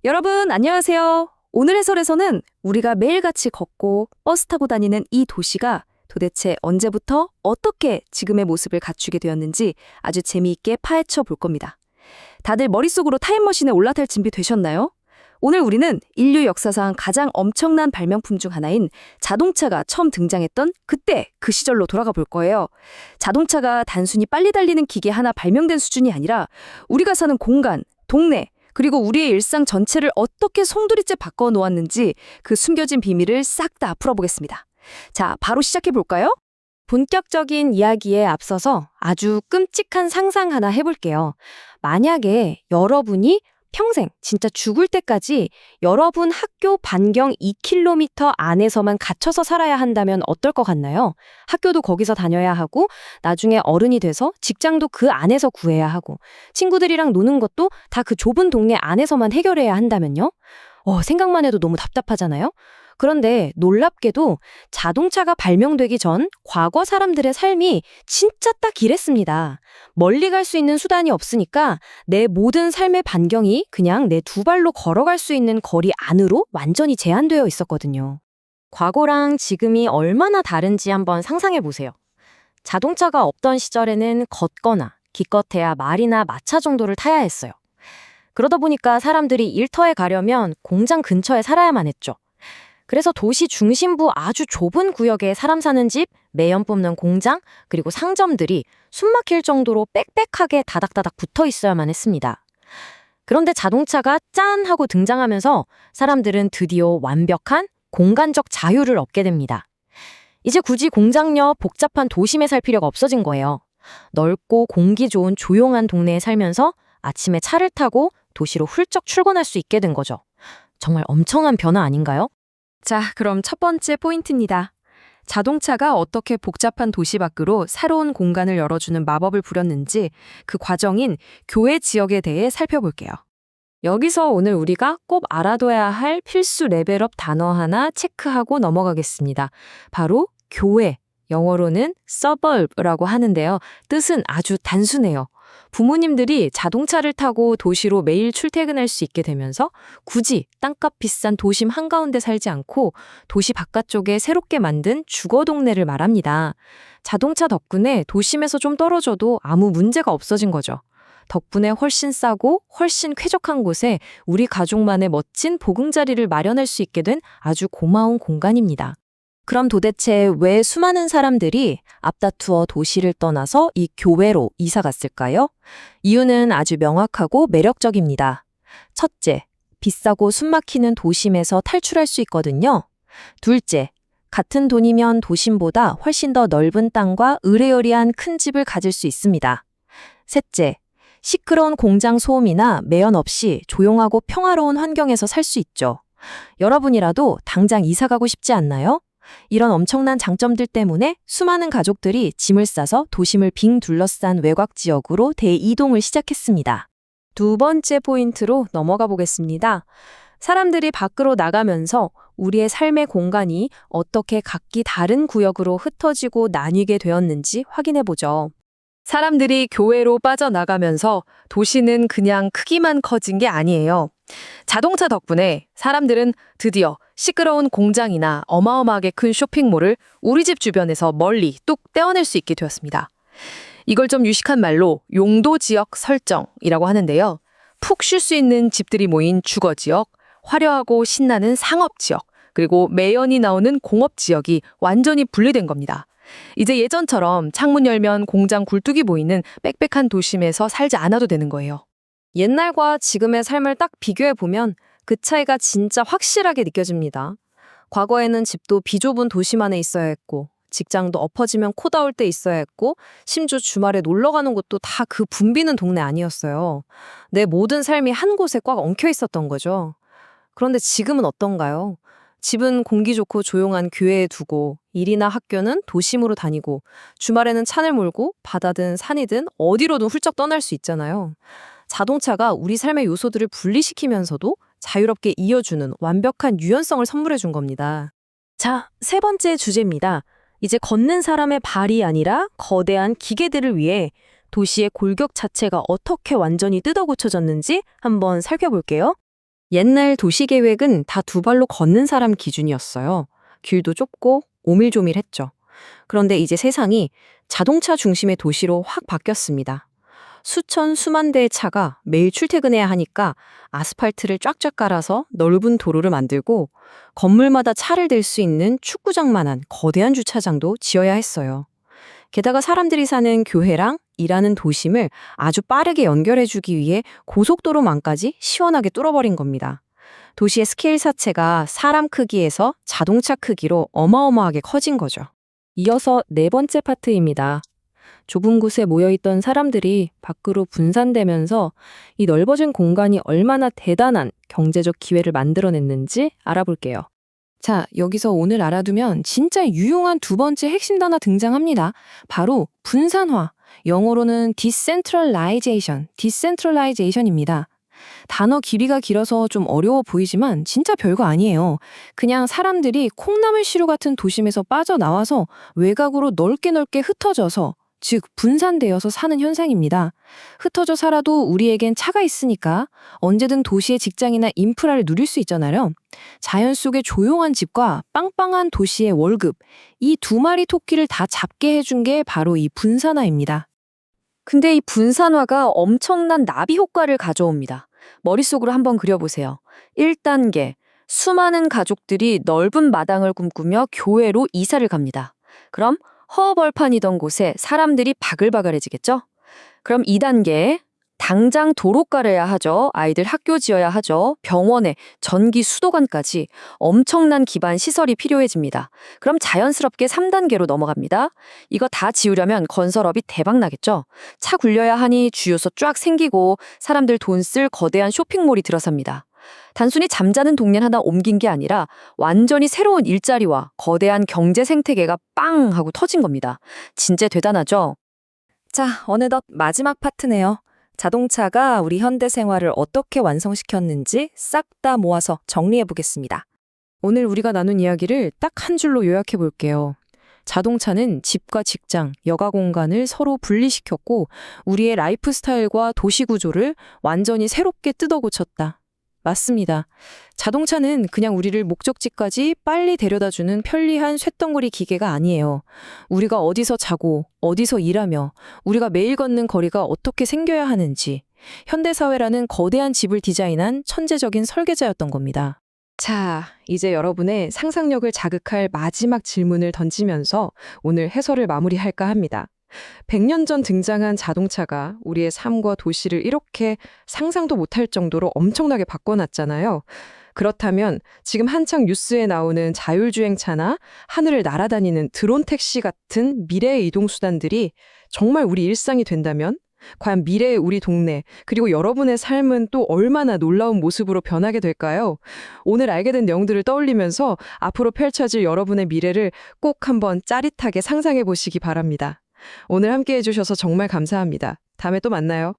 여러분, 안녕하세요. 오늘 해설에서는 우리가 매일같이 걷고 버스 타고 다니는 이 도시가 도대체 언제부터 어떻게 지금의 모습을 갖추게 되었는지 아주 재미있게 파헤쳐 볼 겁니다. 다들 머릿속으로 타임머신에 올라탈 준비 되셨나요? 오늘 우리는 인류 역사상 가장 엄청난 발명품 중 하나인 자동차가 처음 등장했던 그때 그 시절로 돌아가 볼 거예요. 자동차가 단순히 빨리 달리는 기계 하나 발명된 수준이 아니라 우리가 사는 공간, 동네, 그리고 우리의 일상 전체를 어떻게 송두리째 바꿔 놓았는지 그 숨겨진 비밀을 싹 다 풀어보겠습니다. 자, 바로 시작해 볼까요? 본격적인 이야기에 앞서서 아주 끔찍한 상상 하나 해볼게요. 만약에 여러분이 평생, 진짜 죽을 때까지 여러분 학교 반경 2km 안에서만 갇혀서 살아야 한다면 어떨 것 같나요? 학교도 거기서 다녀야 하고, 나중에 어른이 돼서 직장도 그 안에서 구해야 하고, 친구들이랑 노는 것도 다 그 좁은 동네 안에서만 해결해야 한다면요? 생각만 해도 너무 답답하잖아요? 그런데 놀랍게도 자동차가 발명되기 전 과거 사람들의 삶이 진짜 딱 이랬습니다. 멀리 갈 수 있는 수단이 없으니까 내 모든 삶의 반경이 그냥 내 두 발로 걸어갈 수 있는 거리 안으로 완전히 제한되어 있었거든요. 과거랑 지금이 얼마나 다른지 한번 상상해 보세요. 자동차가 없던 시절에는 걷거나 기껏해야 말이나 마차 정도를 타야 했어요. 그러다 보니까 사람들이 일터에 가려면 공장 근처에 살아야만 했죠. 그래서 도시 중심부 아주 좁은 구역에 사람 사는 집, 매연 뽑는 공장, 그리고 상점들이 숨막힐 정도로 빽빽하게 다닥다닥 붙어 있어야만 했습니다. 그런데 자동차가 짠 하고 등장하면서 사람들은 드디어 완벽한 공간적 자유를 얻게 됩니다. 이제 굳이 공장역 복잡한 도심에 살 필요가 없어진 거예요. 넓고 공기 좋은 조용한 동네에 살면서 아침에 차를 타고 도시로 훌쩍 출근할 수 있게 된 거죠. 정말 엄청난 변화 아닌가요? 자, 그럼 첫 번째 포인트입니다. 자동차가 어떻게 복잡한 도시 밖으로 새로운 공간을 열어주는 마법을 부렸는지 그 과정인 교외 지역에 대해 살펴볼게요. 여기서 오늘 우리가 꼭 알아둬야 할 필수 레벨업 단어 하나 체크하고 넘어가겠습니다. 바로 교외, 영어로는 suburb라고 하는데요. 뜻은 아주 단순해요. 부모님들이 자동차를 타고 도시로 매일 출퇴근할 수 있게 되면서 굳이 땅값 비싼 도심 한가운데 살지 않고 도시 바깥쪽에 새롭게 만든 주거 동네를 말합니다. 자동차 덕분에 도심에서 좀 떨어져도 아무 문제가 없어진 거죠. 덕분에 훨씬 싸고 훨씬 쾌적한 곳에 우리 가족만의 멋진 보금자리를 마련할 수 있게 된 아주 고마운 공간입니다. 그럼 도대체 왜 수많은 사람들이 앞다투어 도시를 떠나서 이 교외로 이사 갔을까요? 이유는 아주 명확하고 매력적입니다. 첫째, 비싸고 숨막히는 도심에서 탈출할 수 있거든요. 둘째, 같은 돈이면 도심보다 훨씬 더 넓은 땅과 으레어리한 큰 집을 가질 수 있습니다. 셋째, 시끄러운 공장 소음이나 매연 없이 조용하고 평화로운 환경에서 살 수 있죠. 여러분이라도 당장 이사 가고 싶지 않나요? 이런 엄청난 장점들 때문에 수많은 가족들이 짐을 싸서 도심을 빙 둘러싼 외곽 지역으로 대이동을 시작했습니다. 두 번째 포인트로 넘어가 보겠습니다. 사람들이 밖으로 나가면서 우리의 삶의 공간이 어떻게 각기 다른 구역으로 흩어지고 나뉘게 되었는지 확인해 보죠. 사람들이 교외로 빠져나가면서 도시는 그냥 크기만 커진 게 아니에요. 자동차 덕분에 사람들은 드디어 시끄러운 공장이나 어마어마하게 큰 쇼핑몰을 우리 집 주변에서 멀리 뚝 떼어낼 수 있게 되었습니다. 이걸 좀 유식한 말로 용도지역 설정이라고 하는데요. 푹 쉴 수 있는 집들이 모인 주거지역, 화려하고 신나는 상업지역, 그리고 매연이 나오는 공업지역이 완전히 분리된 겁니다. 이제 예전처럼 창문 열면 공장 굴뚝이 보이는 빽빽한 도심에서 살지 않아도 되는 거예요. 옛날과 지금의 삶을 딱 비교해보면 그 차이가 진짜 확실하게 느껴집니다. 과거에는 집도 비좁은 도심 안에 있어야 했고, 직장도 엎어지면 코 닿을 때 있어야 했고, 심지어 주말에 놀러 가는 곳도 다 그 붐비는 동네 아니었어요. 내 모든 삶이 한 곳에 꽉 엉켜 있었던 거죠. 그런데 지금은 어떤가요? 집은 공기 좋고 조용한 교외에 두고 일이나 학교는 도심으로 다니고 주말에는 차를 몰고 바다든 산이든 어디로든 훌쩍 떠날 수 있잖아요. 자동차가 우리 삶의 요소들을 분리시키면서도 자유롭게 이어주는 완벽한 유연성을 선물해 준 겁니다. 자, 세 번째 주제입니다. 이제 걷는 사람의 발이 아니라 거대한 기계들을 위해 도시의 골격 자체가 어떻게 완전히 뜯어 고쳐졌는지 한번 살펴볼게요. 옛날 도시계획은 다 두 발로 걷는 사람 기준이었어요. 길도 좁고 오밀조밀했죠. 그런데 이제 세상이 자동차 중심의 도시로 확 바뀌었습니다. 수천, 수만 대의 차가 매일 출퇴근해야 하니까 아스팔트를 쫙쫙 깔아서 넓은 도로를 만들고 건물마다 차를 댈 수 있는 축구장만한 거대한 주차장도 지어야 했어요. 게다가 사람들이 사는 교회랑 일하는 도심을 아주 빠르게 연결해주기 위해 고속도로망까지 시원하게 뚫어버린 겁니다. 도시의 스케일 자체가 사람 크기에서 자동차 크기로 어마어마하게 커진 거죠. 이어서 네 번째 파트입니다. 좁은 곳에 모여있던 사람들이 밖으로 분산되면서 이 넓어진 공간이 얼마나 대단한 경제적 기회를 만들어냈는지 알아볼게요. 자, 여기서 오늘 알아두면 진짜 유용한 두 번째 핵심 단어 등장합니다. 바로 분산화, 영어로는 decentralization입니다. 단어 길이가 길어서 좀 어려워 보이지만 진짜 별거 아니에요. 그냥 사람들이 콩나물시루 같은 도심에서 빠져나와서 외곽으로 넓게 흩어져서, 즉 분산되어서 사는 현상입니다. 흩어져 살아도 우리에겐 차가 있으니까 언제든 도시의 직장이나 인프라를 누릴 수 있잖아요. 자연 속의 조용한 집과 빵빵한 도시의 월급, 이 두 마리 토끼를 다 잡게 해준 게 바로 이 분산화입니다. 근데 이 분산화가 엄청난 나비 효과를 가져옵니다. 머릿속으로 한번 그려보세요. 1단계, 수많은 가족들이 넓은 마당을 꿈꾸며 교회로 이사를 갑니다. 그럼 허허벌판이던 곳에 사람들이 바글바글해지겠죠? 그럼 2단계, 당장 도로 깔아야 하죠. 아이들 학교 지어야 하죠. 병원에, 전기, 수도관까지 엄청난 기반 시설이 필요해집니다. 그럼 자연스럽게 3단계로 넘어갑니다. 이거 다 지으려면 건설업이 대박 나겠죠? 차 굴려야 하니 주유소 쫙 생기고 사람들 돈 쓸 거대한 쇼핑몰이 들어섭니다. 단순히 잠자는 동네 하나 옮긴 게 아니라 완전히 새로운 일자리와 거대한 경제 생태계가 빵 하고 터진 겁니다. 진짜 대단하죠? 자, 어느덧 마지막 파트네요. 자동차가 우리 현대 생활을 어떻게 완성시켰는지 싹 다 모아서 정리해 보겠습니다. 오늘 우리가 나눈 이야기를 딱 한 줄로 요약해 볼게요. 자동차는 집과 직장, 여가 공간을 서로 분리시켰고 우리의 라이프 스타일과 도시 구조를 완전히 새롭게 뜯어 고쳤다. 맞습니다. 자동차는 그냥 우리를 목적지까지 빨리 데려다주는 편리한 쇳덩어리 기계가 아니에요. 우리가 어디서 자고 어디서 일하며 우리가 매일 걷는 거리가 어떻게 생겨야 하는지 현대사회라는 거대한 집을 디자인한 천재적인 설계자였던 겁니다. 자, 이제 여러분의 상상력을 자극할 마지막 질문을 던지면서 오늘 해설을 마무리할까 합니다. 100년 전 등장한 자동차가 우리의 삶과 도시를 이렇게 상상도 못할 정도로 엄청나게 바꿔놨잖아요. 그렇다면 지금 한창 뉴스에 나오는 자율주행차나 하늘을 날아다니는 드론 택시 같은 미래의 이동수단들이 정말 우리 일상이 된다면 과연 미래의 우리 동네 그리고 여러분의 삶은 또 얼마나 놀라운 모습으로 변하게 될까요? 오늘 알게 된 내용들을 떠올리면서 앞으로 펼쳐질 여러분의 미래를 꼭 한번 짜릿하게 상상해 보시기 바랍니다. 오늘 함께 해주셔서 정말 감사합니다. 다음에 또 만나요.